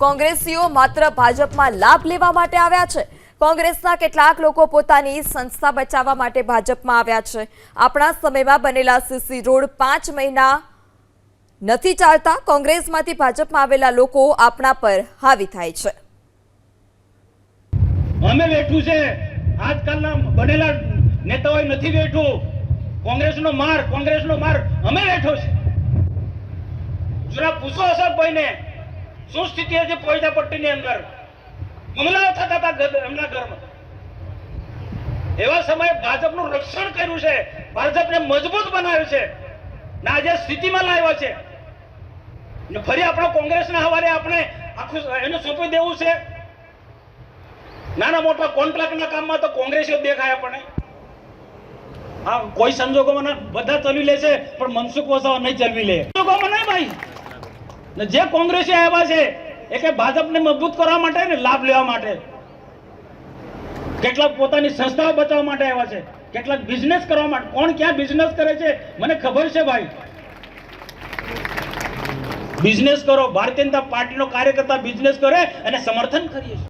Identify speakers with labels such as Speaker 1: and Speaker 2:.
Speaker 1: કોંગ્રેસીઓ માત્ર ભાજપમાં લાભ લેવા માટે આવ્યા છે? કોંગ્રેસના કેટલાક લોકો પોતાની સંસ્થા બચાવવા માટે ભાજપમાં આવ્યા છે. આપણા સમયમાં બનેલા સીસી રોડ 5 મહિના નથી ચાલતા. કોંગ્રેસમાંથી ભાજપમાં આવેલા લોકો આપણા પર હાવી થાય છે.
Speaker 2: અમે બેઠું છે, આજકાલના બનેલા નેતાઓ નથી બેઠું. કોંગ્રેસનો માર અમે બેઠો છે. જરા પૂછો અશોકભાઈને શું સ્થિતિ હતી પોઈતા પટ્ટીની અંદર, હુમલાઓ થતા હતા એમના ઘરમાં. એવા સમયે ભાજપનું રક્ષણ કર્યું છે, ભાજપને મજબૂત બનાવ્યું છે ને આજે સ્થિતિમાં લાવ્યો છે. ને ફરી આપણો કોંગ્રેસના હવાલે આપણે આખું એને સોંપી દેવું છે. નાના મોટા કોન્ટ્રાક્ટના કામમાં તો કોંગ્રેસીઓ દેખાય આપણને. હા, કોઈ સંજોગોમાં બધા ચલવી લે છે, પણ મનસુખ વસાવા નહીં ચલવી લે. સંજોગોમાં નહીં ભાઈ. ને જે કોંગ્રેસી આવ્યા છે એ કે ભાજપને મજબૂત કરવા માટે ને લાભ લેવા માટે, કેટલાક પોતાની સંસ્થાઓ બચાવવા માટે આવ્યા છે, કેટલાક બિઝનેસ કરવા માટે. કોણ ક્યાં બિઝનેસ કરે છે મને ખબર છે ભાઈ. બિઝનેસ કરો, ભારતીય જનતા પાર્ટીનો કાર્યકર્તા બિઝનેસ કરે અને સમર્થન કરીએ.